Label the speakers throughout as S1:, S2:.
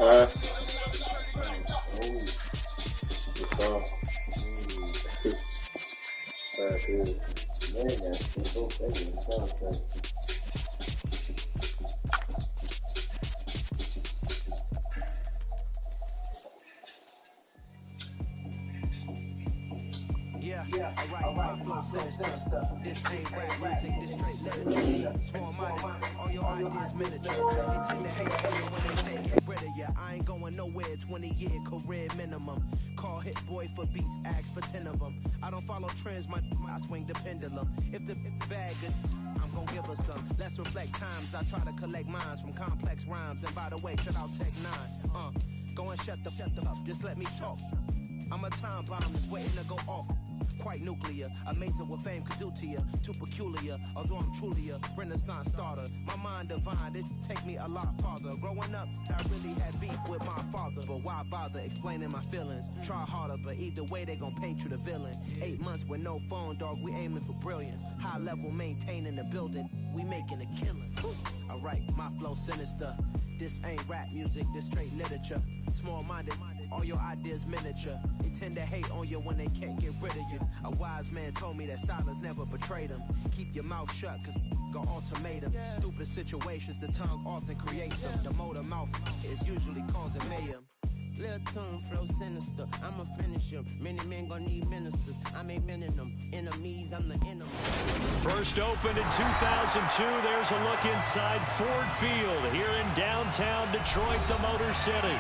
S1: Huh? The song. Good. Man, that's so funny. It sounds like.
S2: Yeah, alright, my flow sinister. This ain't rap music, this straight literature. Small-minded, all your ideas miniature. They tend to hate on you when they can't get rid of you. I ain't going nowhere, 20-year career minimum. Call Hit Boy for beats, ask for 10 of them. I don't follow trends, I swing the pendulum. If the bag good, I'm gon' give her some. Let's reflect times, I try to collect minds from complex rhymes. And by the way, shut out Tech 9. Go and shut the up, just let me talk. I'm a time bomb that's waiting to go off. Quite nuclear, amazing what fame could do to you. Too peculiar, although I'm truly a renaissance starter. My mind divine, it take me a lot farther. Growing up, I really had beef with my father. But why bother explaining my feelings? Try harder, but either way they gon' paint you the villain. 8 months with no phone, dog, we aiming for brilliance. High level maintaining the building, we making a killing. Alright, my flow sinister. This ain't rap music, this straight literature. Small-minded, all your ideas miniature. They tend to hate on you when they can't get rid of you. A wise man told me that silence never betrayed him. Keep your mouth shut, cause got ultimatums. Stupid situations, the tongue often creates them. The motor mouth is usually causing mayhem. Lil' tune, flow sinister, I'ma finish him. Many men gon' need ministers, I'm a men in them. Enemies, I'm the enemy.
S3: First opened in 2002, there's a look inside Ford Field here in downtown Detroit, the Motor City.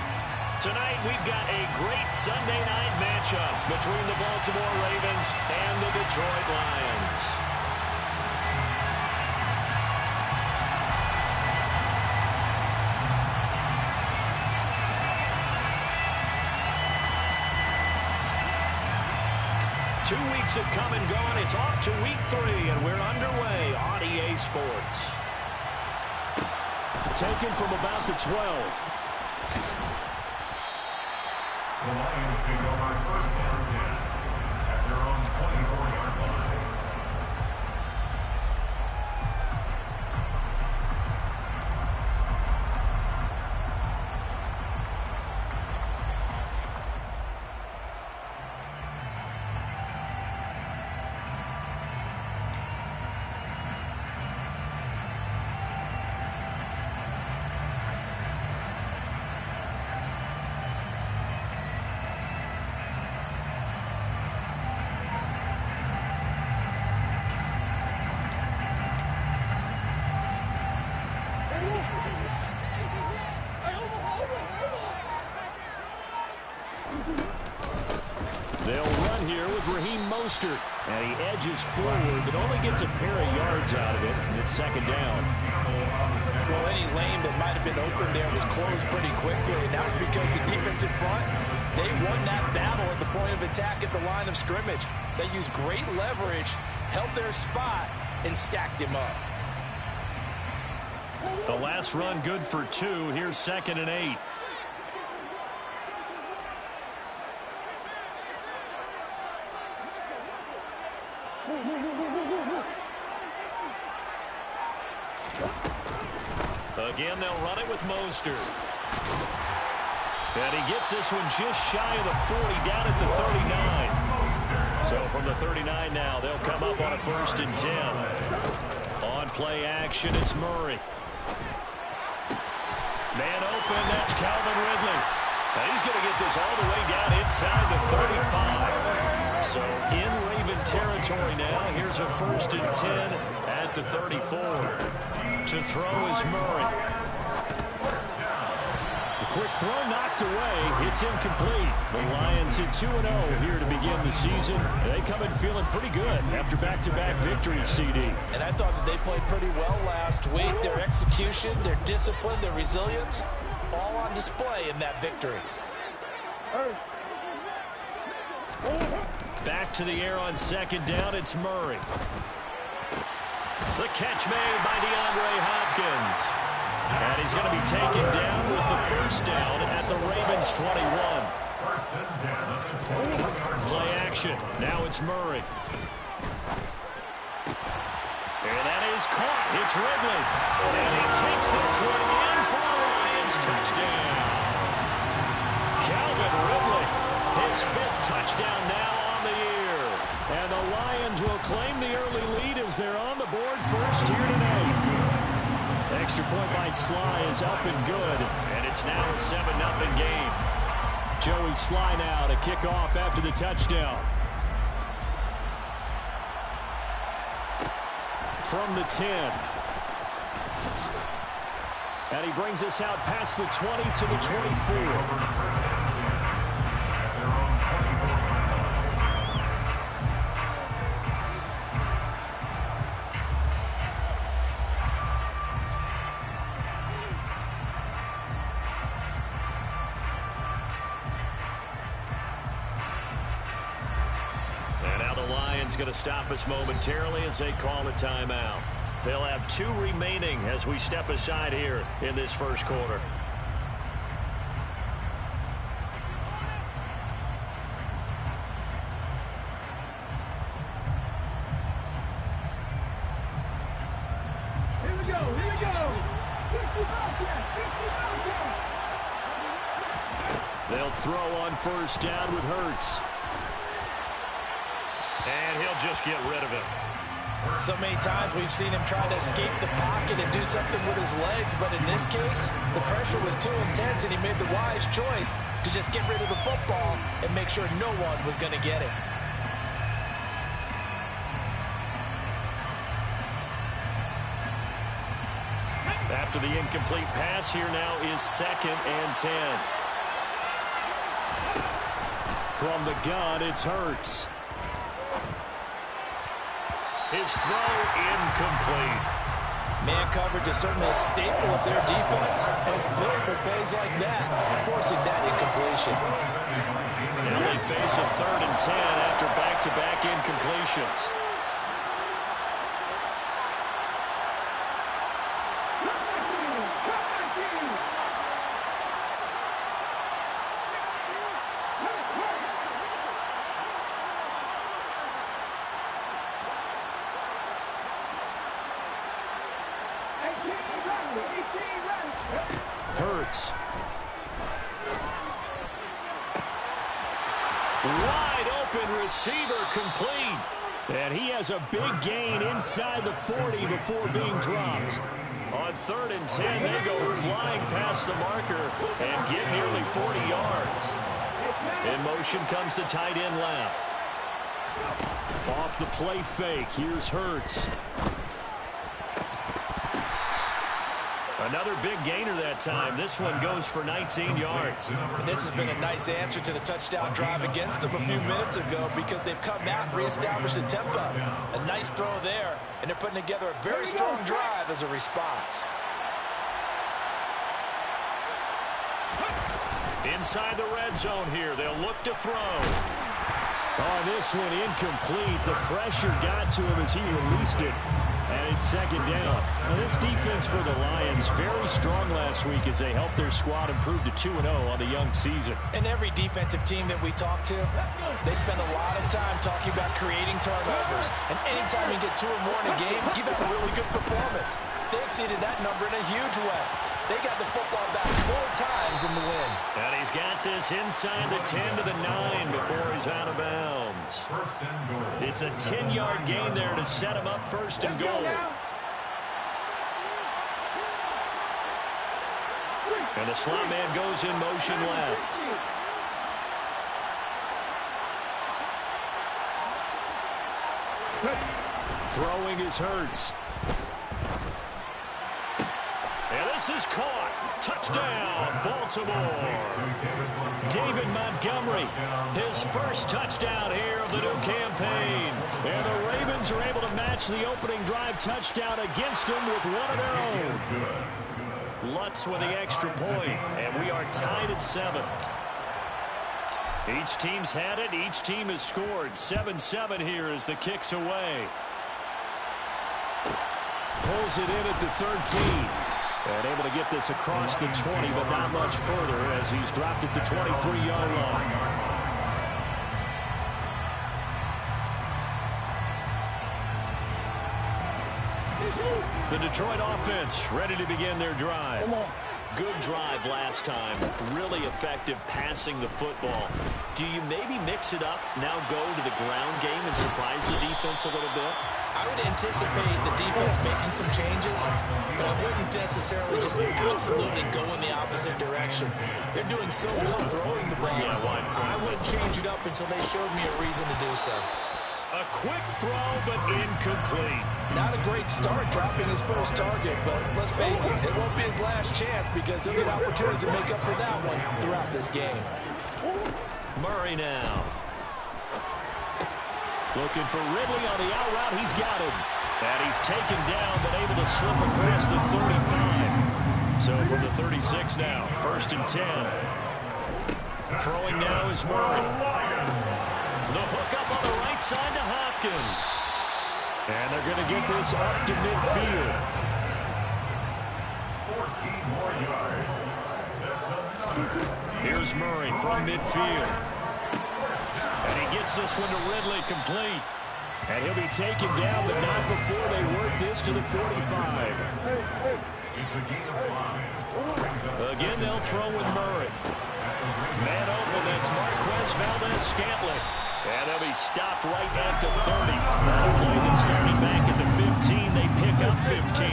S3: Tonight, we've got a great Sunday night matchup between the Baltimore Ravens and the Detroit Lions. Two weeks have come and gone. It's off to week 3, and we're underway on EA Sports. Taken from about the 12.
S4: The Lions pick up on first down 10 at their own 24-yard line.
S3: They'll run here with Raheem Mostert. And he edges forward, but only gets a pair of yards out of it, and it's second down.
S5: Well, any lane that might have been open there was closed pretty quickly, and that was because the defensive front, they won that battle at the point of attack at the line of scrimmage. They used great leverage, held their spot, and stacked him up.
S3: The last run good for 2. Here's 2nd and 8. Again, they'll run it with Mostert. And he gets this one just shy of the 40, down at the 39. So from the 39 now, they'll come up on a 1st and 10. On play action, it's Murray. Man open, that's Calvin Ridley. And he's going to get this all the way down inside the 35. So in Raven territory now, here's a 1st and 10 at the 34. To throw is Murray. The quick throw knocked away. It's incomplete. The Lions at 2-0 here to begin the season. They come in feeling pretty good after back-to-back victories, CD.
S5: And I thought that they played pretty well last week. Their execution, their discipline, their resilience, all on display in that victory.
S3: Back to the air on 2nd down. It's Murray. The catch made by DeAndre Hopkins. And he's going to be taken down with the 1st down at the Ravens 21. Play action. Now it's Murray. And that is caught. It's Ridley. And he takes this one in for a Lions touchdown. his 5th touchdown now on the year. And the Lions will claim the early lead as they're on the board first here tonight. Extra point by Sly is up and good, and it's now a 7-0 game. Joey Sly now to kick off after the touchdown. From the 10. And he brings us out past the 20 to the 24. Going to stop us momentarily as they call a timeout. They'll have 2 remaining as we step aside here in this first quarter.
S6: Here we go.
S3: They'll throw on first down with Hurts. And he'll just get rid of it.
S5: So many times we've seen him try to escape the pocket and do something with his legs, but in this case, the pressure was too intense and he made the wise choice to just get rid of the football and make sure no one was going to get it.
S3: After the incomplete pass, here now is 2nd and 10. From the gun, it's Hurts. His throw incomplete.
S5: Man coverage is certainly a staple of their defense, and it's built for plays like that, forcing that incompletion.
S3: Now they face a 3rd and 10 after back-to-back incompletions. Hurts. Wide open receiver complete. And he has a big gain inside the 40 before being dropped. On 3rd and 10, they go flying past the marker and get nearly 40 yards. In motion comes the tight end left. Off the play fake, here's Hurts. Another big gainer that time. This one goes for 19 yards.
S5: And this has been a nice answer to the touchdown drive against them a few minutes ago because they've come out and reestablished the tempo. A nice throw there, and they're putting together a very strong drive as a response.
S3: Inside the red zone here, they'll look to throw. Oh, this one incomplete. The pressure got to him as he released it. And it's 2nd down. Now, this defense for the Lions, very strong last week as they helped their squad improve to 2-0 on the young season.
S5: And every defensive team that we talk to, they spend a lot of time talking about creating turnovers. And anytime you get 2 or more in a game, you've had a really good performance. They exceeded that number in a huge way. They got the football back 4 times in the win.
S3: And he's got this inside the 10 to the 9 before he's out of bounds. It's a 10-yard gain there to set him up 1st and goal. And the slot man goes in motion left. Throwing is Hurts. And this is caught. Touchdown, Baltimore. David Montgomery, his first touchdown here of the new campaign. And the Ravens are able to match the opening drive touchdown against them with one of their own. Lutz with the extra point, and we are tied at 7. Each team's had it. Each team has scored. 7-7 here as the kick's away. Pulls it in at the 13. And able to get this across the 20, but not much further as he's dropped at the 23-yard line. The Detroit offense ready to begin their drive. Good drive last time. Really effective passing the football. Do you maybe mix it up, now go to the ground game and surprise the defense a little bit?
S5: I would anticipate the defense making some changes, but I wouldn't necessarily just absolutely go in the opposite direction. They're doing so well throwing the ball.
S3: Yeah,
S5: I wouldn't change it up until they showed me a reason to do so.
S3: A quick throw, but incomplete.
S5: Not a great start dropping his first target, but let's face it, it won't be his last chance because he'll get opportunities to make up for that one throughout this game.
S3: Murray now. Looking for Ridley on the out route. He's got him. And he's taken down, but able to slip across the 35. So from the 36 now, 1st and 10. Throwing now is Murray. The hook up on the right side to Hopkins. And they're going to get this up to midfield.
S4: 14 more yards.
S3: Here's Murray from midfield. And he gets this one to Ridley complete. And he'll be taken down, but not before they work this to the 45.
S4: It's a gain of 5.
S3: Again, they'll throw with Murray. Man open, that's Marquez Valdes-Scantling. And they'll be stopped right at the 30. A play that started back at the 15. They pick up 15.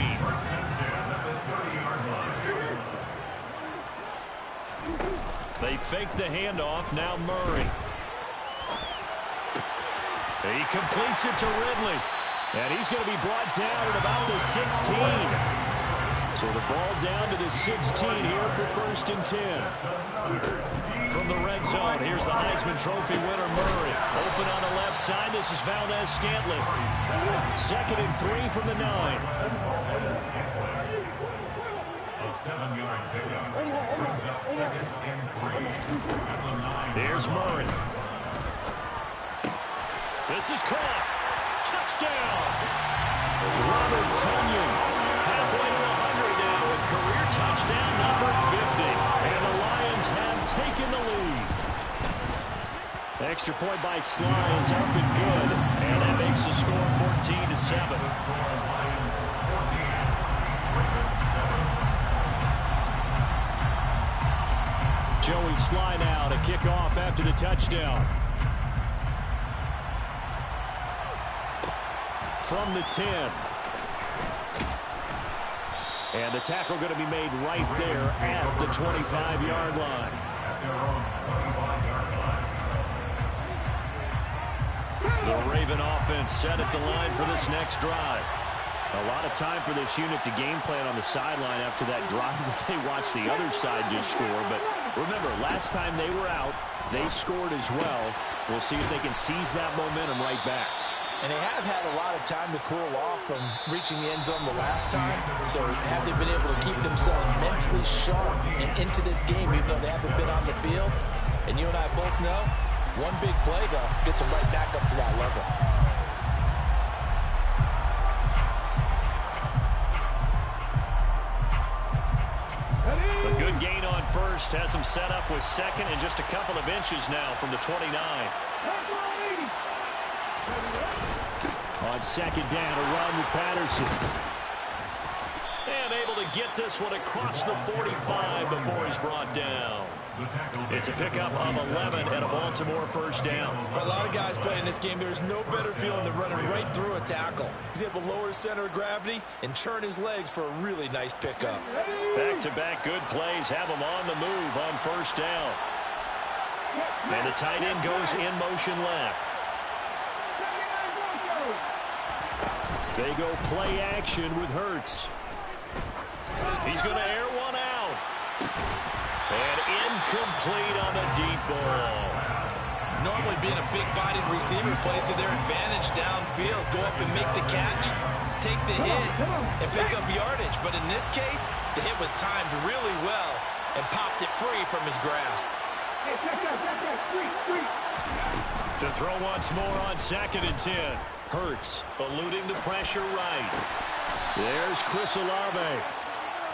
S3: They fake the handoff. Now Murray. He completes it to Ridley. And he's going to be brought down at about the 16. So the ball down to the 16 here for 1st and 10. From the red zone, here's the Heisman Trophy winner, Murray. Open on the left side, this is Valdes-Scantling. 2nd and 3 from the 9.
S4: A 7-yard pickup brings up 2nd and 3.
S3: Here's Murray. This is caught. Touchdown! Robert Tonyan, halfway to 100 now with career touchdown number 50. And the Lions have taken the lead. Extra point by Sly is up and good. And that makes the score 14-7. Joey Sly now to kick off after the touchdown. From the 10. And the tackle going to be made right there at the 25-yard line. The Raven offense set at the line for this next drive. A lot of time for this unit to game plan on the sideline after that drive that they watched the other side just score. But remember, last time they were out, they scored as well. We'll see if they can seize that momentum right back.
S5: And they have had a lot of time to cool off from reaching the end zone the last time. So have they been able to keep themselves mentally sharp and into this game even though they haven't been on the field? And you and I both know, one big play, though, gets them right back up to that level.
S3: A good gain on 1st has them set up with 2nd and just a couple of inches now from the 29. On 2nd down, a run with Patterson. And able to get this one across the 45 before he's brought down. It's a pickup of 11 and a Baltimore 1st down.
S5: For a lot of guys playing this game, there's no better feeling than running right through a tackle. He's able to lower his center of gravity and churn his legs for a really nice pickup.
S3: Back-to-back good plays have him on the move on 1st down. And the tight end goes in motion left. They go play action with Hurts. He's going to air one out. And incomplete on the deep ball.
S5: Normally being a big-bodied receiver plays to their advantage downfield. Go up and make the catch, take the hit, and pick up yardage. But in this case, the hit was timed really well and popped it free from his grasp.
S3: To throw once more on 2nd and 10. Hurts eluding the pressure right. There's Chris Olave.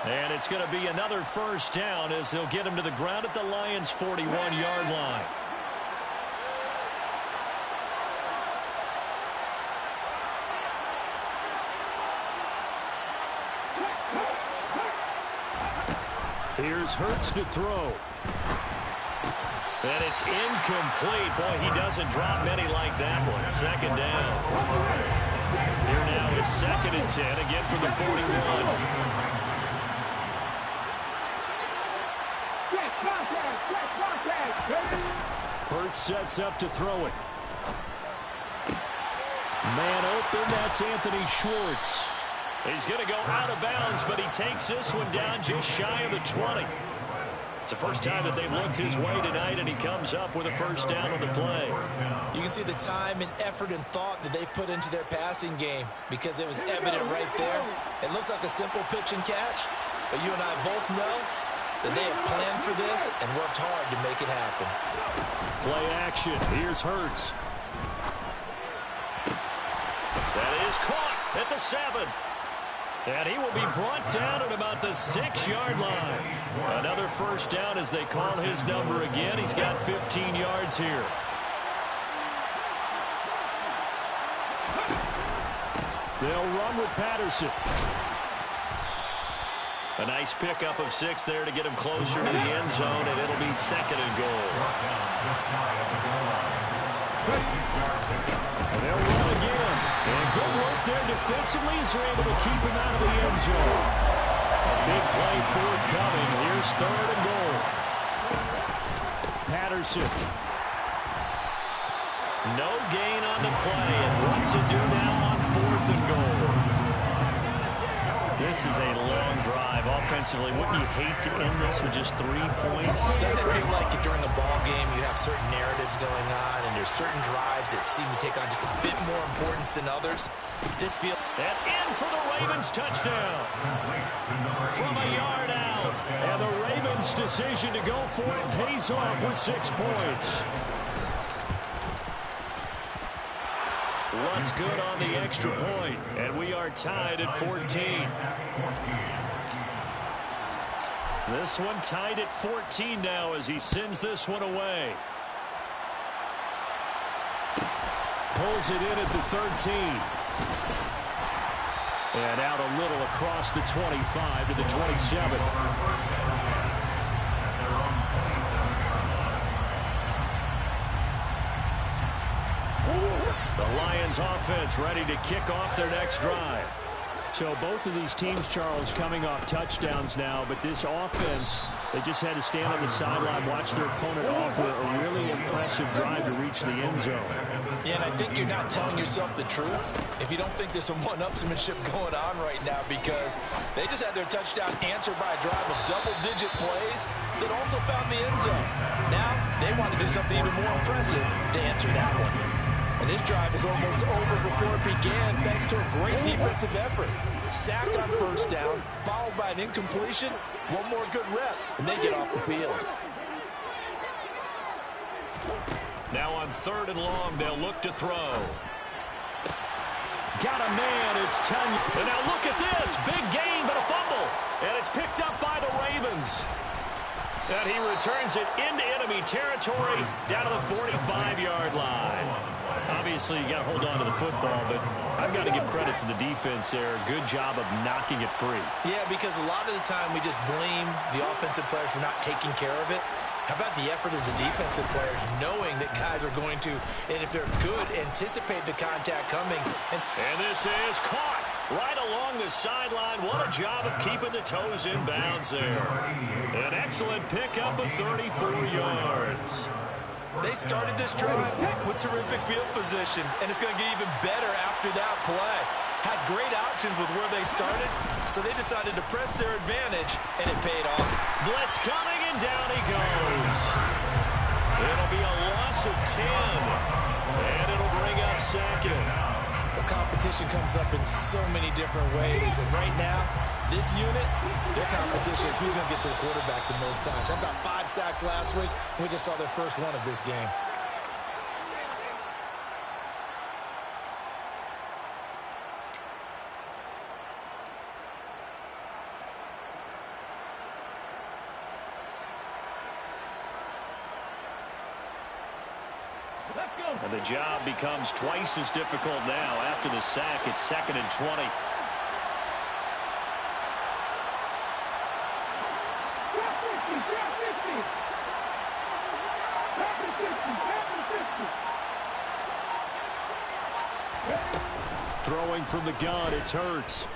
S3: And it's going to be another 1st down as they'll get him to the ground at the Lions' 41-yard line. Here's Hurts to throw. And it's incomplete. Boy, he doesn't drop many like that one. Second down. Here now is 2nd and 10, again from the 41. Hurts sets up to throw it. Man open, that's Anthony Schwartz. He's going to go out of bounds, but he takes this one down just shy of the 20. It's the first time that they've looked his way tonight, and he comes up with a first down on the play.
S5: You can see the time and effort and thought that they've put into their passing game because it was evident right there. It looks like a simple pitch and catch, but you and I both know that they have planned for this and worked hard to make it happen.
S3: Play action. Here's Hurts. That is caught at the 7. And he will be brought down at about the 6-yard line. Another first down as they call his number again. He's got 15 yards here. They'll run with Patterson. A nice pickup of 6 there to get him closer to the end zone, and it'll be 2nd and goal. And they'll run again. And good work there defensively as they're able to keep him out of the end zone. A big play forthcoming. Here's 3rd and goal. Patterson. No gain on the play. And what to do now on 4th and goal. This is a long drive offensively. Wouldn't you hate to end this with just 3 points?
S5: Doesn't it feel like during a ball game you have certain narratives going on and there's certain drives that seem to take on just a bit more importance than others? This feels...
S3: And in for the Ravens touchdown. From a yard out. And the Ravens' decision to go for it pays off with 6 points. What's good on the extra point? And we are tied at 14. This one tied at 14 now as he sends this one away. Pulls it in at the 13. And out a little across the 25 to the 27. The Lions offense ready to kick off their next drive. So both of these teams, Charles, coming off touchdowns now, but this offense, they just had to stand on the sideline, watch their opponent offer a really impressive drive to reach the end zone.
S5: Yeah, and I think you're not telling yourself the truth if you don't think there's some one-upsmanship going on right now, because they just had their touchdown answered by a drive of double-digit plays that also found the end zone. Now they want to do something even more impressive to answer that one. And this drive is almost over before it began thanks to a great defensive effort. Sacked on first down, followed by an incompletion. One more good rep, and they get off the field.
S3: Now on 3rd and long, they'll look to throw. Got a man, it's 10. And now look at this, big gain, but a fumble. And it's picked up by the Ravens. And he returns it into enemy territory down to the 45-yard line. Obviously, you got to hold on to the football, but I've got to give credit to the defense there. Good job of knocking it free.
S5: Yeah, because a lot of the time we just blame the offensive players for not taking care of it. How about the effort of the defensive players knowing that guys are going to, and if they're good, anticipate the contact coming. And
S3: this is caught right along the sideline. What a job of keeping the toes in bounds there. An excellent pickup of 34 yards.
S5: They started this drive with terrific field position, and it's going to get even better after that play. Had great options with where they started, so they decided to press their advantage, and it paid off.
S3: Blitz coming, and down he goes. It'll be a loss of 10, and it'll bring up 2nd.
S5: The competition comes up in so many different ways, and right now, this unit, their competition is who's going to get to the quarterback the most times. They've got 5 sacks last week. We just saw their first one of this game.
S3: And the job becomes twice as difficult now. After the sack, it's 2nd and 20. Throwing from the gun, it's Hurts.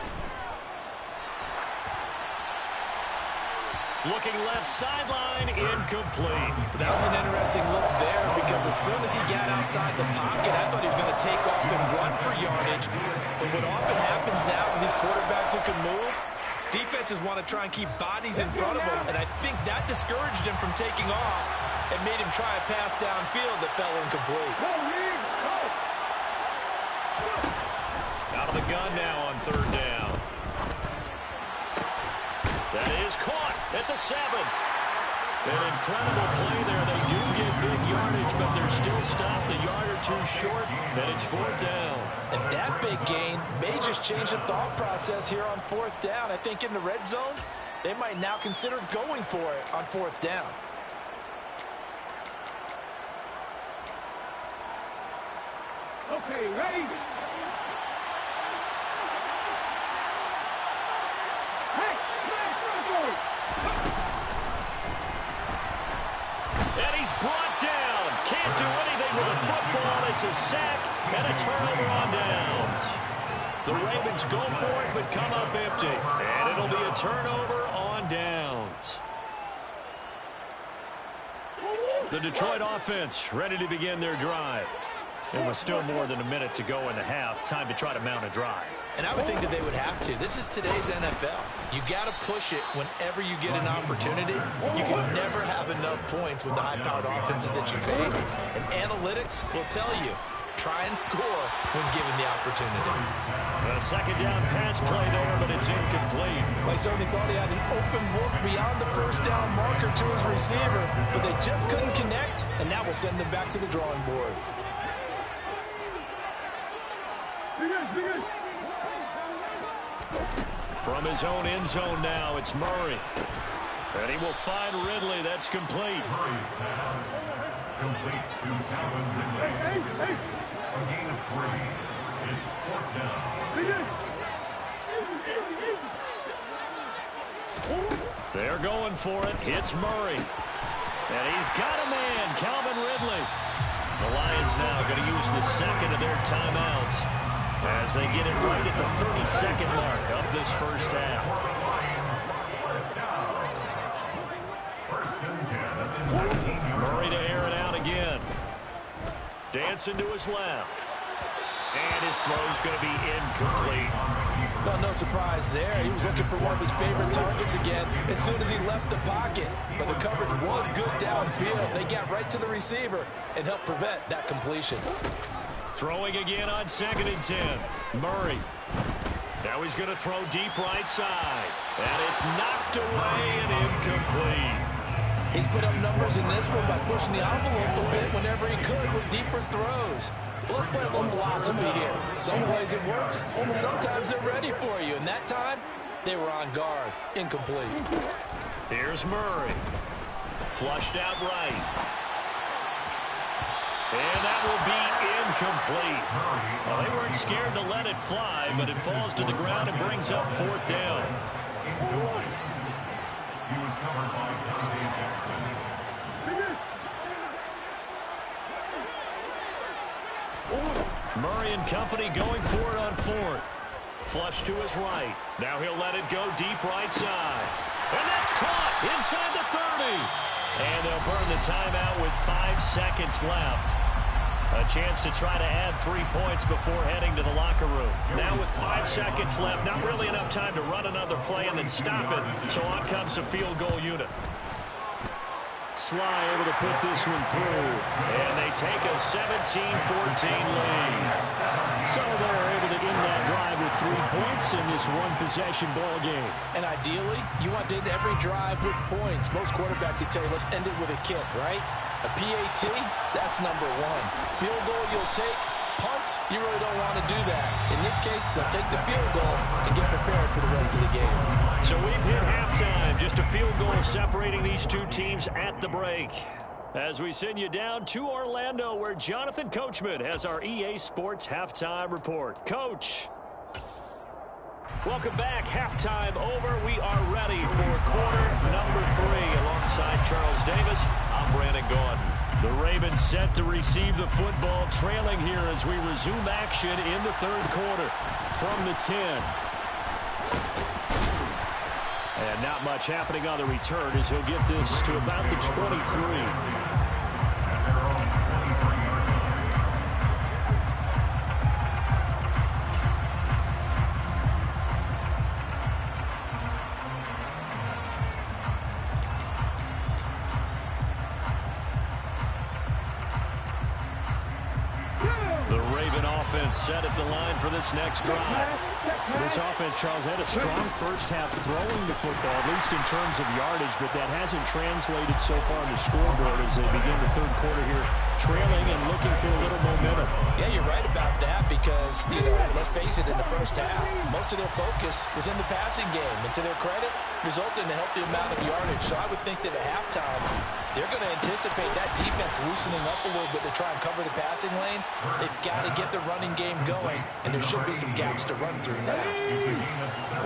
S3: Looking left sideline, incomplete.
S5: That was an interesting look there because as soon as he got outside the pocket, I thought he was going to take off and run for yardage. But what often happens now with these quarterbacks who can move, defenses want to try and keep bodies in front of them, and I think that discouraged him from taking off and made him try a pass downfield that fell incomplete.
S3: Out of the gun now on third down. That is caught at the 7. An incredible play there. They do get big yardage, but they're still stopped a yard or two short, and it's fourth down.
S5: And that big gain may just change the thought process here on fourth down. I think in the red zone, they might now consider going for it on fourth down.
S6: Okay, ready?
S3: And he's brought down. Can't do anything with the football. It's a sack and a turnover on downs. The Ravens go for it, but come up empty. And it'll be a turnover on downs. The Detroit offense ready to begin their drive. And with still more than a minute to go in the half, time to try to mount a drive.
S5: And I would think that they would have to. This is today's NFL. You got to push it whenever you get an opportunity. You can never have enough points with the high-powered offenses that you face. And analytics will tell you, try and score when given the opportunity.
S3: A second down pass play there, but it's incomplete.
S5: Well, he certainly thought he had an open look beyond the first down marker to his receiver, but they just couldn't connect, and now we'll send them back to the drawing board.
S3: From his own end zone now, it's Murray. And he will find Ridley. That's complete.
S4: Murray's pass complete to Calvin Ridley. A gain of 3. It's fourth down.
S3: They're going for it. It's Murray. And he's got a man, Calvin Ridley. The Lions now going to use the second of their timeouts as they get it right at the 30-second mark of this first half. Murray to air it out again. Dancing to his left. And his throw's going to be incomplete.
S5: Well, no surprise there. He was looking for one of his favorite targets again as soon as he left the pocket. But the coverage was good downfield. They got right to the receiver and helped prevent that completion.
S3: Throwing again on 2nd and 10. Murray. Now he's going to throw deep right side. And it's knocked away and incomplete.
S5: He's put up numbers in this one by pushing the envelope a bit whenever he could with deeper throws. But let's play a little philosophy here. Some plays it works. Sometimes they're ready for you. And that time, they were on guard. Incomplete.
S3: Here's Murray. Flushed out right. And that will be incomplete. Well, they weren't scared to let it fly, but it falls to the ground and brings up fourth down.
S4: He was covered by Dante Jackson.
S3: Murray and company going for it on fourth. Flush to his right. Now he'll let it go deep right side. And that's caught inside the 30. And they'll burn the timeout with 5 seconds left. A chance to try to add 3 points before heading to the locker room. Now with 5 seconds left, not really enough time to run another play and then stop it. So on comes the field goal unit. Sly able to put this one through. And they take a 17-14 lead. So they're able to end that drive with 3 points in this one-possession ball game.
S5: And ideally, you want to end every drive with points. Most quarterbacks would tell you, let's end it with a kick, right? A PAT, that's number 1. Field goal you'll take. Punts, you really don't want to do that. In this case, they'll take the field goal and get prepared for the rest of the game.
S3: So we've hit halftime. Just a field goal separating these two teams at the break. As we send you down to Orlando, where Jonathan Coachman has our EA Sports Halftime Report. Coach. Welcome back. Halftime over. We are ready for quarter number 3. Alongside Charles Davis, I'm Brandon Gaudin. The Ravens Ravens set to receive the football, trailing here as we resume action in the third quarter from the 10. And not much happening on the return as he'll get this to about the 23. Set at the line for this next drive. This offense, Charles, had a strong first half throwing the football, at least in terms of yardage, but that hasn't translated so far on the scoreboard as they begin the third quarter here, trailing and looking for a little momentum.
S5: Yeah, you're right about that because, let's face it, in the first half, most of their focus was in the passing game, and to their credit, resulted in a healthy amount of yardage. So I would think that at halftime, they're going to anticipate that defense loosening up a little bit to try and cover the passing lanes. They've got to get the running game going, and there should be some gaps to run through now.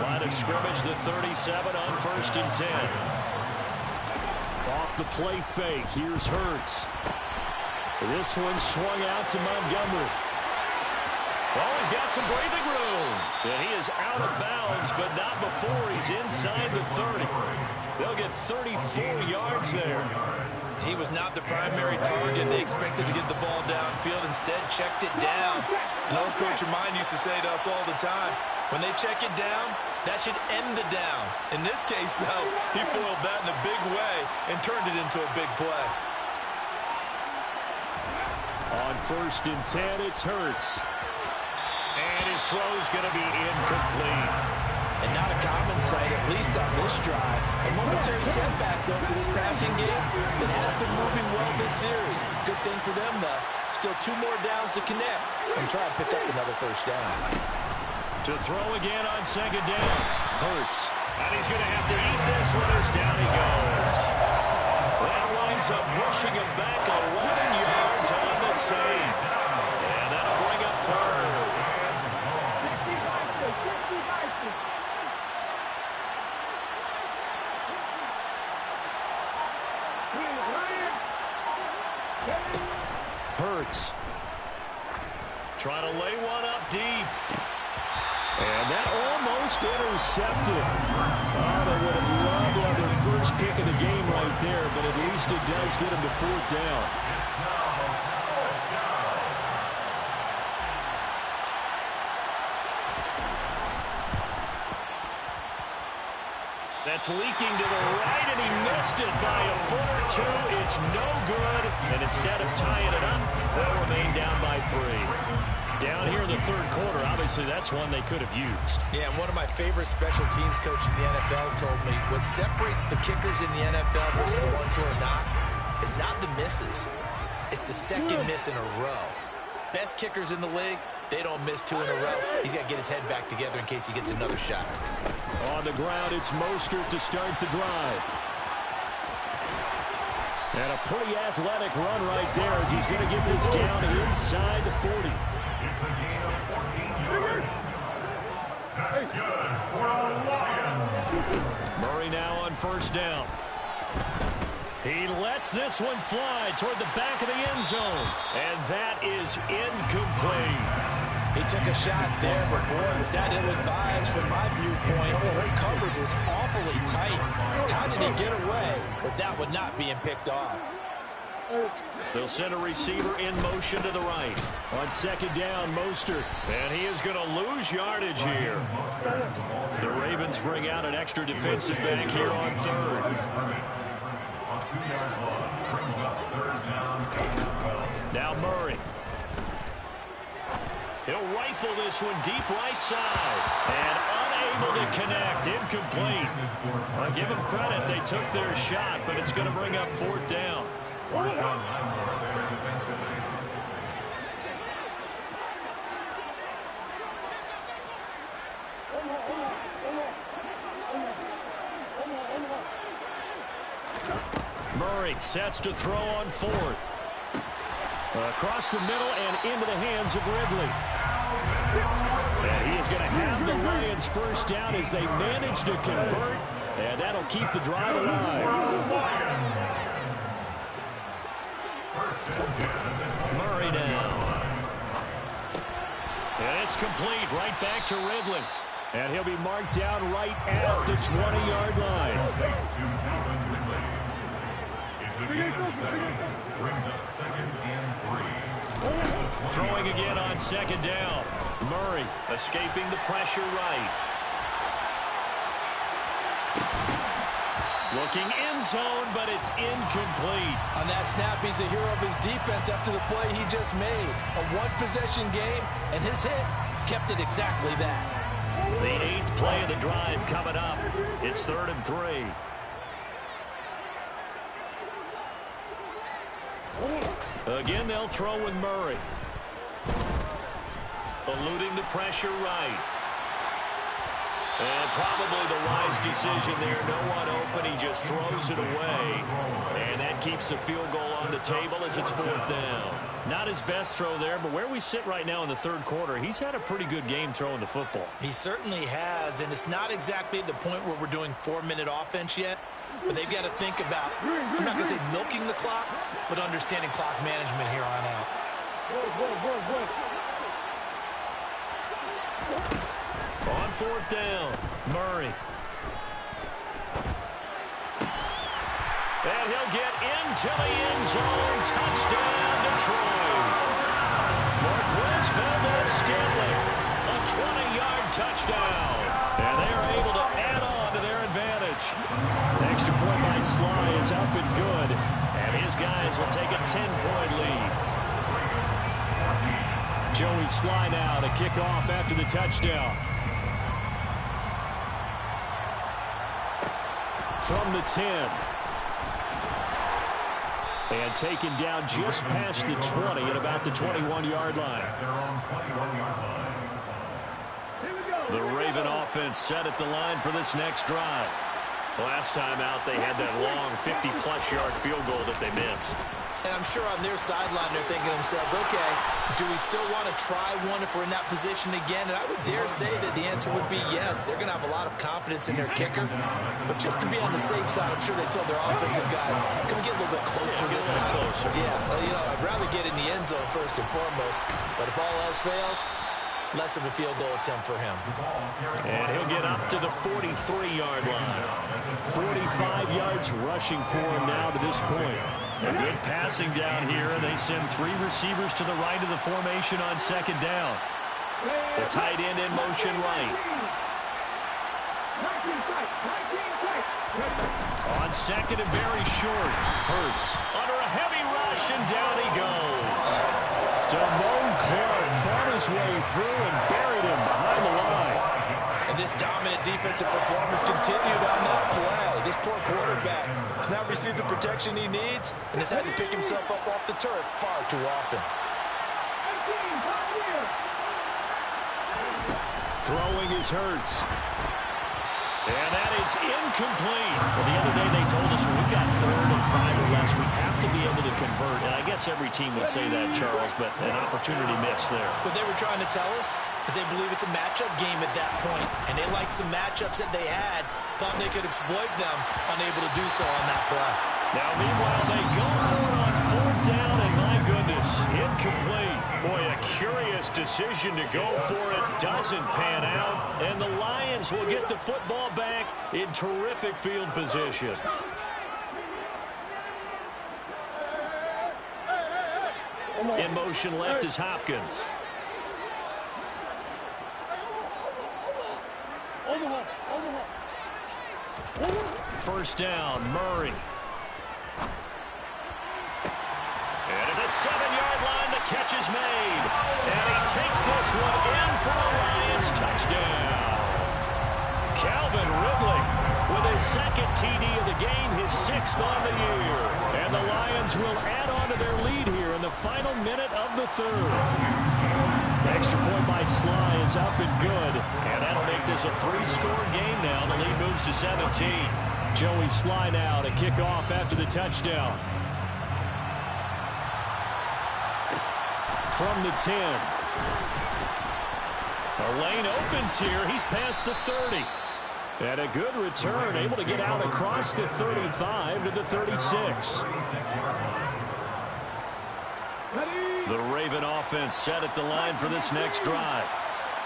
S3: Line of scrimmage, the 37 on 1st and 10. Off the play fake, here's Hurts. This one swung out to Montgomery. Oh, he's got some breathing room. And he is out of bounds, but not before he's inside the 30. They'll get 34 yards there.
S5: He was not the primary target. They expected to get the ball downfield. Instead, checked it down. An old coach of mine used to say to us all the time, when they check it down, that should end the down. In this case, though, he foiled that in a big way and turned it into a big play.
S3: On 1st and 10, it's Hurts. And his throw's going to be incomplete.
S5: And not a common sight, at least on this drive. A momentary setback, though, for this passing game that has been moving well this series. Good thing for them, though. Still 2 more downs to connect and try and pick up another first down.
S3: To throw again on 2nd down. Hurts. And he's going to have to eat this one as down he goes. That winds up pushing him back 11 yards on the save. And that'll bring up 3rd. Hurts. Trying to lay one up deep. And that almost intercepted. Oh, they would have loved to have their first pick of the game right there, but at least it does get them to 4th down. That's leaking to the right, and he missed it by a foot or 2. It's no good, and instead of tying it up, they'll remain down by 3. Down here in the third quarter, obviously that's one they could have used.
S5: Yeah, and one of my favorite special teams coaches in the NFL told me what separates the kickers in the NFL versus the ones who are not is not the misses. It's the second miss in a row. Best kickers in the league, they don't miss 2 in a row. He's got to get his head back together in case he gets another shot.
S3: On the ground, it's Mostert to start the drive. And a pretty athletic run right there as he's going to get this down inside the 40.
S4: It's a gain of 14 yards. That's good for the Lions.
S3: Murray now on 1st down. He lets this one fly toward the back of the end zone. And that is incomplete.
S5: He took a shot there, but boy, was that ill-advised from my viewpoint. Her coverage was awfully tight. How did he get away with that one not being picked off?
S3: They'll send a receiver in motion to the right. On 2nd down, Mostert. And he is going to lose yardage here. The Ravens bring out an extra defensive back here on 3rd. Now Murray. He'll rifle this one deep right side. And unable to connect. Incomplete. I'll give them credit. They took their shot, but it's going to bring up 4th down. Murray sets to throw on 4th. Across the middle and into the hands of Ridley. And he is going to have the Lions 1st down as they manage to convert. And that'll keep the drive alive. Murray now. And it's complete right back to Ridley. And he'll be marked down right at the 20-yard line.
S4: It's a gain of 7. Brings up 2nd and 3.
S3: Throwing again on 2nd down. Murray escaping the pressure right. Looking end zone, but it's incomplete.
S5: On that snap, he's a hero of his defense after the play he just made. A one-possession game, and his hit kept it exactly that.
S3: The 8th play of the drive coming up. It's 3rd and 3. Again, they'll throw with Murray. Eluding the pressure right. And probably the wise decision there. No one open. He just throws it away. And that keeps the field goal on the table as it's 4th down. Not his best throw there, but where we sit right now in the 3rd quarter, he's had a pretty good game throwing the football.
S5: He certainly has, and it's not exactly at the point where we're doing 4-minute offense yet, but they've got to think about, I'm not going to say milking the clock, but understanding clock management here on out.
S3: On 4th down, Murray. And he'll get into the end zone. Touchdown, Detroit. Marquez Valdes-Scantling, a 20-yard touchdown. And they are able to add on to their advantage. Extra point by Sly is up and good. And his guys will take a 10-point lead. Joey Sly now to kick off after the touchdown. From the 10. And taken down just past the 20 at about the 21-yard line. The Raven offense set at the line for this next drive. Last time out, they had that long 50-plus yard field goal that they missed.
S5: And I'm sure on their sideline they're thinking to themselves, okay, do we still want to try one if we're in that position again? And I would dare say that the answer would be yes. They're going to have a lot of confidence in their kicker. But just to be on the safe side, I'm sure they told their offensive guys, can we get a little bit closer this time? Yeah, well, you know, I'd rather get in the end zone first and foremost. But if all else fails, less of a field goal attempt for him.
S3: And he'll get up to the 43-yard line. 45 yards rushing for him now to this point. A good passing down here, and they send 3 receivers to the right of the formation on 2nd down. The tight end in motion right. On 2nd and very short. Hurts under a heavy rush, and down he goes. Damone Clark fought his way through and buried him behind the line.
S5: And this dominant defensive performance continued on that play. This poor quarterback has not received the protection he needs and has had to pick himself up off the turf far too often.
S3: Throwing is Hurts. And that is incomplete. Well, the other day they told us when we've got 3rd and 5 or less, we have to be able to convert. And I guess every team would say that, Charles, but an opportunity missed there.
S5: What they were trying to tell us is they believe it's a matchup game at that point, and they liked some matchups that they had, thought they could exploit them, unable to do so on that play.
S3: Now, meanwhile, they go for it on 4th down, and my goodness, incomplete. Boy, a curious decision to go for it. Doesn't pan out, and the Lions will get the football back in terrific field position. In motion left is Hopkins. First down, Murray. And at the 7-yard line, the catch is made. And he takes this one in for a Lions touchdown. Calvin Ridley with his 2nd TD of the game, his 6th on the year. And the Lions will add on to their lead here in the final minute of the 3rd. Extra point by Sly is up and good. And that'll make this a 3-score game now. The lead moves to 17. Joey Sly now to kick off after the touchdown. From the 10. A lane opens here. He's past the 30. And a good return, able to get out across the 35 to the 36. The Raven offense set at the line for this next drive.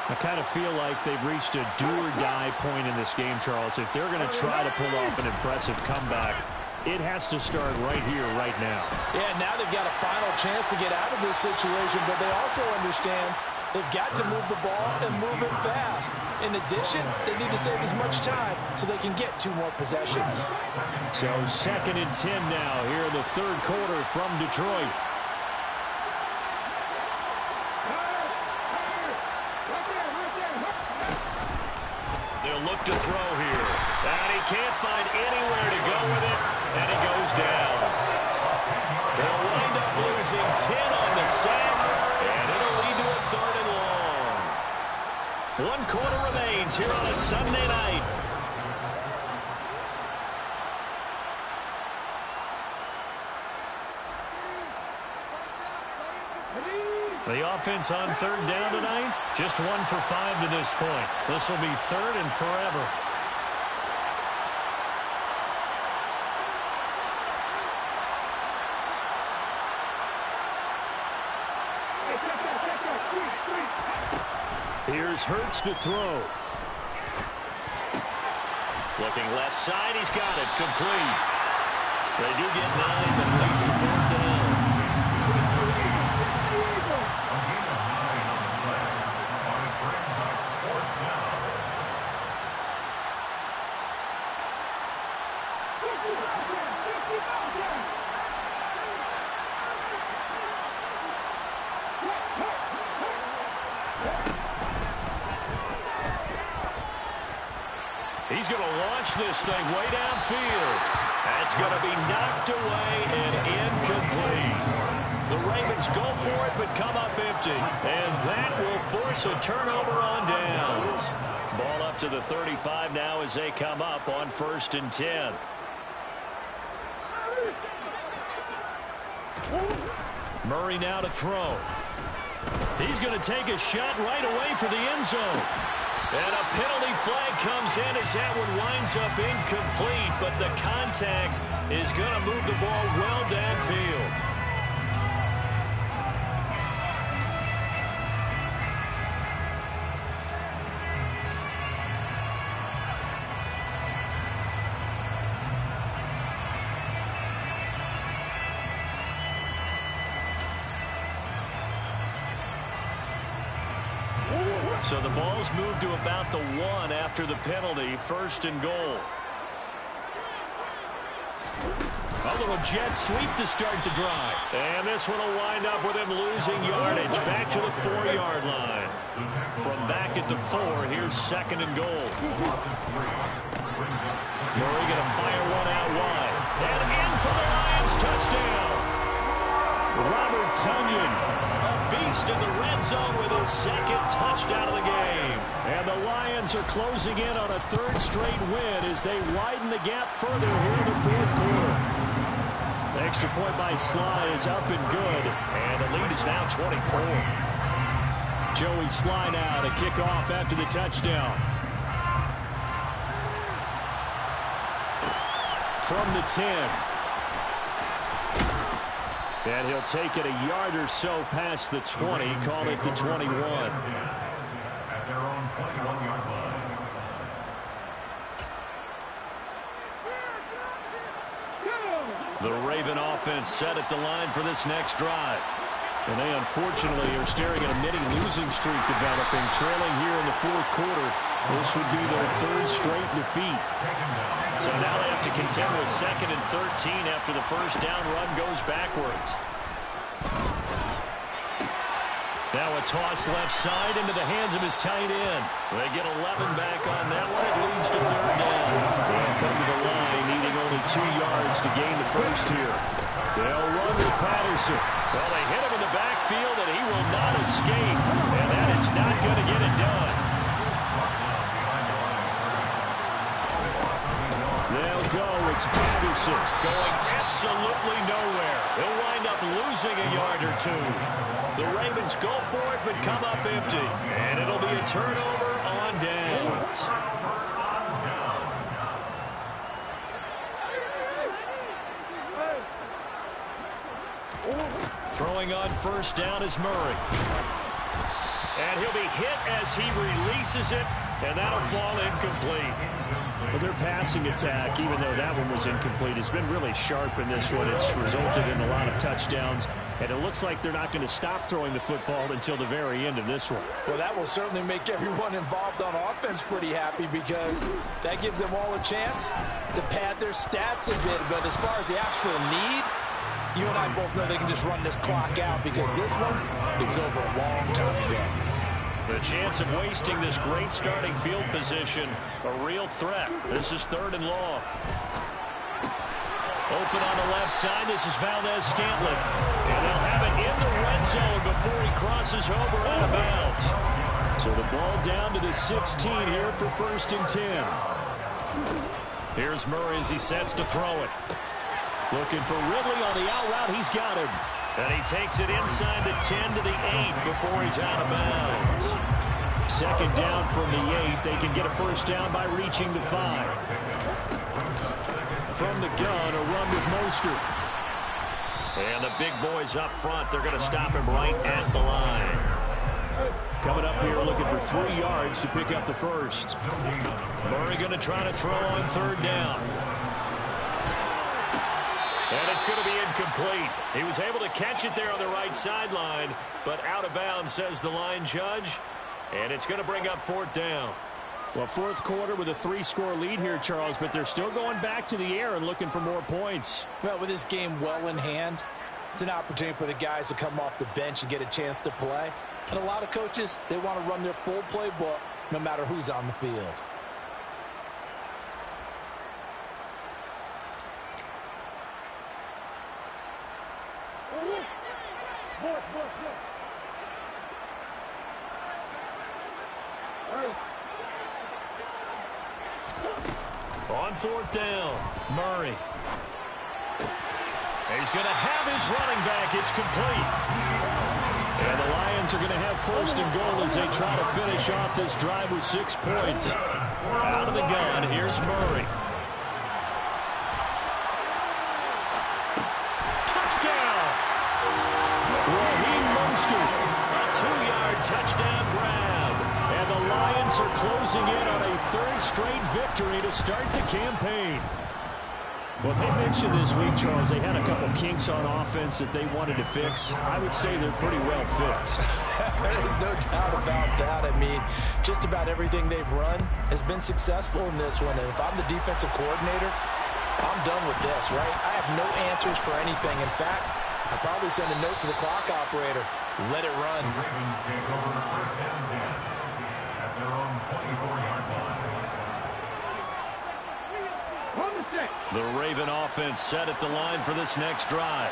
S7: I kind of feel like they've reached a do-or-die point in this game, Charles. If they're going to try to pull off an impressive comeback, it has to start right here, right now.
S5: Yeah, now they've got a final chance to get out of this situation, but they also understand they've got to move the ball and move it fast. In addition, they need to save as much time so they can get 2 more possessions.
S3: So 2nd and 10 now here in the third quarter from Detroit. They'll look to throw here. And he can't find anywhere to go with it, and he goes down. They'll wind up losing 10 on the sack, and it'll lead to a 3rd and long. 1 quarter remains here on a Sunday night. The offense on 3rd down tonight, just 1 for 5 to this point. This will be 3rd and forever. Here's Hurts to throw. Looking left side, he's got it, complete. They do get 9, but it leads to 4th down. He's going to launch this thing way downfield. That's going to be knocked away and incomplete. The Ravens go for it but come up empty. And that will force a turnover on downs. Ball up to the 35 now as they come up on 1st and 10. Murray now to throw. He's going to take a shot right away for the end zone. And a penalty flag comes in as that one winds up incomplete, but the contact is going to move the ball well downfield. So the ball's moved to about the 1 after the penalty, 1st and goal. A little jet sweep to start the drive. And this one will wind up with him losing yardage back to the 4-yard line. From back at the 4, here's 2nd and goal. Murray going to fire one out wide. And in for the Lions, touchdown. Robert Tonyan. Beast in the red zone with his 2nd touchdown of the game. And the Lions are closing in on a 3rd straight win as they widen the gap further here in the 4th quarter. The extra point by Sly is up and good, and the lead is now 24. Joey Sly now to kick off after the touchdown. From the 10. And he'll take it a yard or so past the 20, call it the 21.
S4: At their own 21-yard line.
S3: The Raven offense set at the line for this next drive. And they unfortunately are staring at a mini losing streak developing, trailing here in the 4th quarter. This would be their 3rd straight defeat. So now they have to contend with 2nd and 13 after the 1st down run goes backwards. Now a toss left side into the hands of his tight end. They get 11 back on that one. It leads to 3rd down. They'll come to the line, needing only 2 yards to gain the 1st here. They'll run with Patterson. Well, they hit him in the backfield, and he will not escape. And that is not going to get it done. They'll go. It's Patterson going absolutely nowhere. He'll wind up losing a yard or 2. The Ravens go for it, but come up empty. And it'll be a turnover on downs. Throwing on first down is Murray. And he'll be hit as he releases it, and that'll fall incomplete.
S7: But their passing attack, even though that one was incomplete, has been really sharp in this one. It's resulted in a lot of touchdowns, and it looks like they're not going to stop throwing the football until the very end of this one.
S5: Well, that will certainly make everyone involved on offense pretty happy, because that gives them all a chance to pad their stats a bit. But as far as the actual need, you and I both know they can just run this clock out, because this one, it was over a long time ago.
S3: The chance of wasting this great starting field position, a real threat. This is 3rd and long. Open on the left side, this is Valdez-Scantling. And they'll have it in the red zone before he crosses over out of bounds.
S7: So the ball down to the 16 here for 1st and 10.
S3: Here's Murray as he sets to throw it. Looking for Ridley on the out route. He's got him. And he takes it inside the 10 to the 8 before he's out of bounds.
S7: 2nd down from the 8. They can get a 1st down by reaching the 5. From the gun, a run with Mostert.
S3: And the big boys up front, they're going to stop him right at the line.
S7: Coming up here looking for 3 yards to pick up the 1st.
S3: Murray going to try to throw on 3rd down. And it's going to be incomplete. He was able to catch it there on the right sideline, but out of bounds, says the line judge. And it's going to bring up 4th down.
S7: Well, 4th quarter with a 3-score lead here, Charles, but they're still going back to the air and looking for more points.
S5: Well, with this game well in hand, it's an opportunity for the guys to come off the bench and get a chance to play. And a lot of coaches, they want to run their full playbook no matter who's on the field.
S3: On 4th down, Murray. He's going to have his running back. It's complete.
S7: And the Lions are going to have 1st and goal as they try to finish off this drive with 6 points.
S3: Out of the gun, here's Murray. Touchdown!
S7: Raheem Mostert.
S3: A 2-yard touchdown grab.
S7: And the Lions are closing in on a 3rd straight victory to start the campaign. Well, they mentioned this week, Charles, they had a couple kinks on offense that they wanted to fix. I would say they're pretty well fixed.
S5: There's no doubt about that. I mean, just about everything they've run has been successful in this one. And if I'm the defensive coordinator, I'm done with this, right? I have no answers for anything. In fact, I'd probably send a note to the clock operator. Let it run.
S4: The Ravens take over 1st and 10 at their own 24-yard line.
S3: The Raven offense set at the line for this next drive.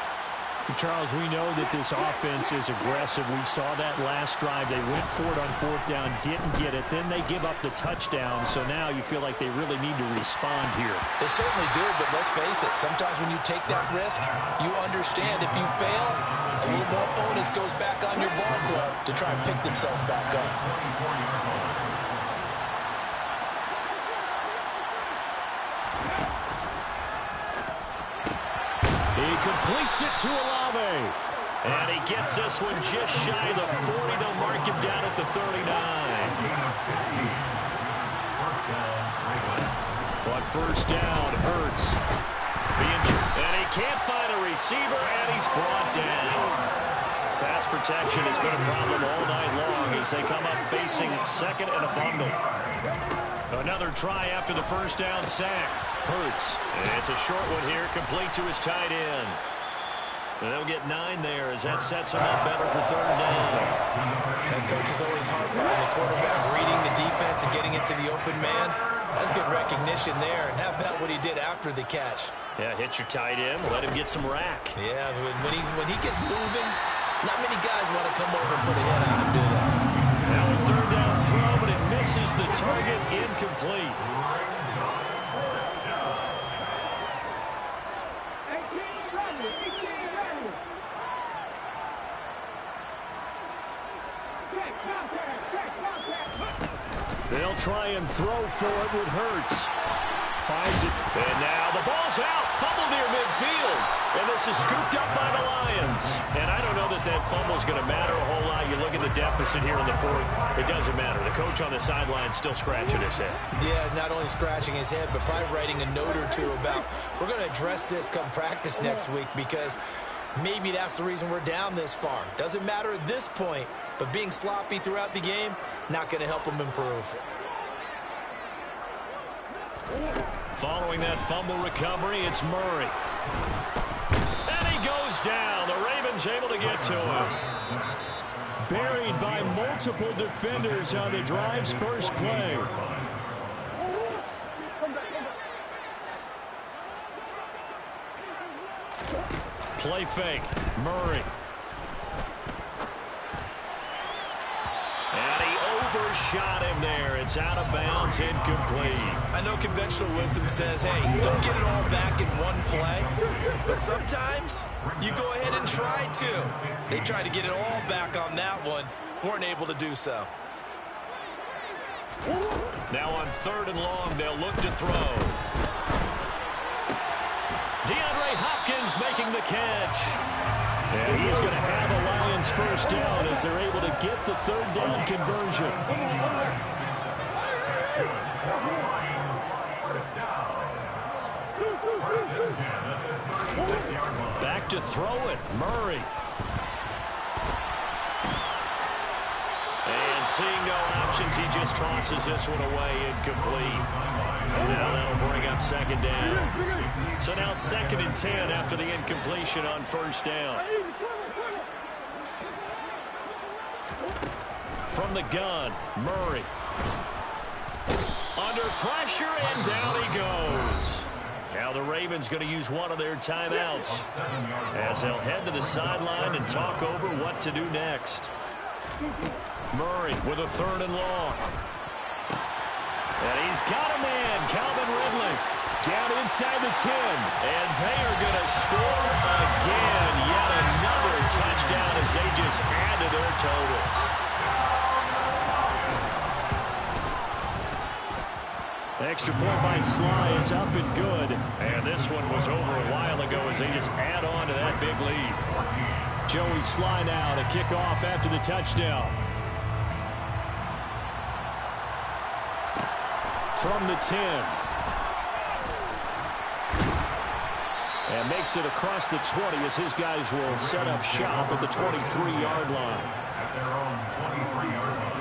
S7: Charles, we know that this offense is aggressive. We saw that last drive. They went for it on 4th down, didn't get it. Then they give up the touchdown. So now you feel like they really need to respond here.
S5: They certainly do, but let's face it. Sometimes when you take that risk, you understand if you fail, a little more onus goes back on your ball club to try and pick themselves back up.
S3: He completes it to Olave. And he gets this one just shy of the 40. They'll mark him down at the 39.
S7: On 1st down, Hurts.
S3: And he can't find a receiver, and he's brought down. Pass protection has been a problem all night long as they come up facing 2nd and a bundle. Another try after the 1st down sack. Hurts. And it's a short one here, complete to his tight end. And they'll get 9 there as that sets him up better for 3rd down.
S5: And coach is always hard on the quarterback, reading the defense and getting it to the open man. That's good recognition there. And how about what he did after the catch?
S3: Yeah, hit your tight end, let him get some rack.
S5: Yeah, when he gets moving, not many guys want to come over and put a hit on him, do they?
S3: Now a 3rd down throw, but it misses the target, incomplete. They'll try and throw for it with Hurts.
S7: Finds it.
S3: And now the ball's out. Fumble near midfield. And this is scooped up by the Lions. And I don't know that that fumble's going to matter a whole lot. You look at the deficit here in the fourth. It doesn't matter. The coach on the sideline still scratching his head.
S5: Yeah, not only scratching his head, but probably writing a note or two about, we're going to address this come practice next week, because maybe that's the reason we're down this far. Doesn't matter at this point, but being sloppy throughout the game, not going to help him improve.
S3: Following that fumble recovery, it's Murray. And he goes down. The Ravens able to get to him.
S7: Buried by multiple defenders on the drive's first play. Play fake. Murray.
S3: And he overshot him there. It's out of bounds, incomplete.
S5: I know conventional wisdom says, hey, don't get it all back in one play. But sometimes you go ahead and try to. They tried to get it all back on that one. Weren't able to do so.
S3: Now on 3rd and long, they'll look to throw. DeAndre Hopkins making the catch.
S7: And he is going to have a Lions first down as they're able to get the 3rd down conversion. Back to throw it. Murray.
S3: And seeing no options, he just tosses this one away, incomplete. Now that'll bring up 2nd down. So now 2nd and 10 after the incompletion on 1st down.
S7: From the gun, Murray.
S3: Under pressure, and down he goes. Now the Ravens going to use one of their timeouts as they'll head to the sideline and talk over what to do next. Murray with a 3rd and long. And he's got a man, Calvin Ridley,
S7: down inside the 10.
S3: And they are going to score again. Yet another touchdown as they just add to their totals.
S7: Extra point by Sly is up and good.
S3: And this one was over a while ago as they just add on to that big lead.
S7: Joey Sly now to kick off after the touchdown. From the 10. And makes it across the 20 as his guys will set up shop at the 23-yard line.
S4: At their own 23-yard line.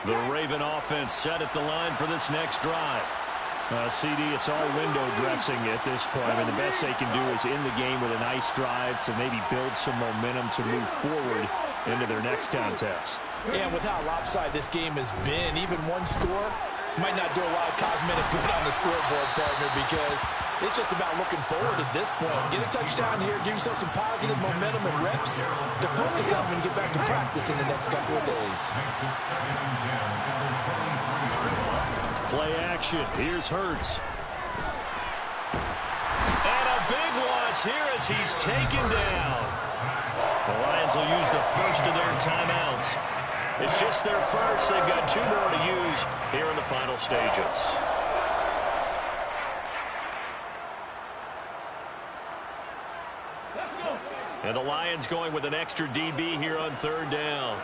S3: The Raven offense set at the line for this next drive.
S7: CD, it's all window dressing at this point. I mean, the best they can do is in the game with a nice drive to maybe build some momentum to move forward into their next contest.
S5: Yeah, with how lopsided this game has been, even one score might not do a lot of cosmetic good on the scoreboard, partner, because it's just about looking forward at this point. Get a touchdown here, give yourself some positive momentum and reps to focus on when you get back to practice in the next couple of days.
S7: Play action. Here's Hurts.
S3: And a big loss here as he's taken down. The Lions will use the first of their timeouts. It's just their first. They've got 2 more to use here in the final stages. And the Lions going with an extra DB here on 3rd down.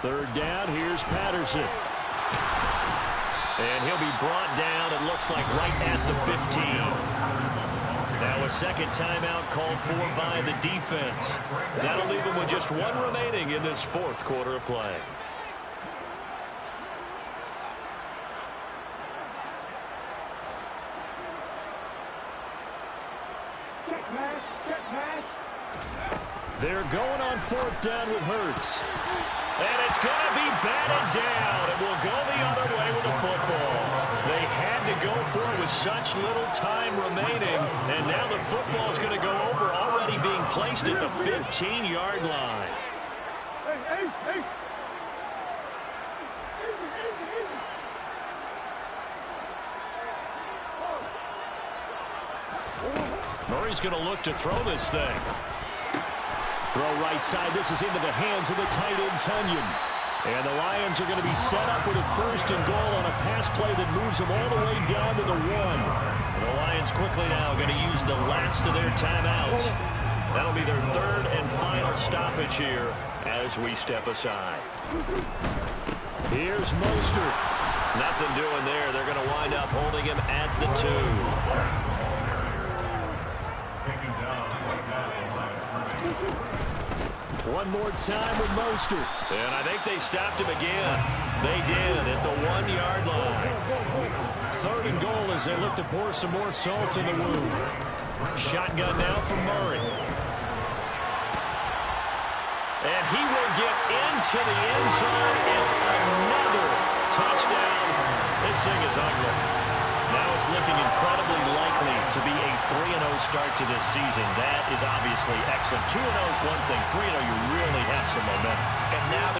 S7: 3rd down, here's Patterson.
S3: And he'll be brought down, it looks like, right at the 15. Now a 2nd timeout called for by the defense. That'll leave them with just 1 remaining in this 4th quarter of play.
S7: They're going on 4th down with Hurts.
S3: And it's going to be batted down. It will go the other way with the football. They had to go for it with such little time remaining, and now the football's going to go over, already being placed at the 15-yard line. Murray's going to look to throw this thing. Throw right side. This is into the hands of the tight end, Tunyon. And the Lions are going to be set up with a 1st and goal on a pass play that moves them all the way down to the 1. The Lions quickly now going to use the last of their timeouts. That'll be their 3rd and final stoppage here as we step aside. Here's Mostert. Nothing doing there. They're going to wind up holding him at the 2. One more time with Mostert. And I think they stopped him again. They did at the 1-yard line. 3rd and goal as they look to pour some more salt in the wound. Shotgun now from Murray. And he will get into the end zone. It's another touchdown. This thing is ugly. Now it's looking incredibly likely to be a 3-0 start to this season. That is obviously excellent. 2-0 is one thing. 3-0, you really have some momentum. And now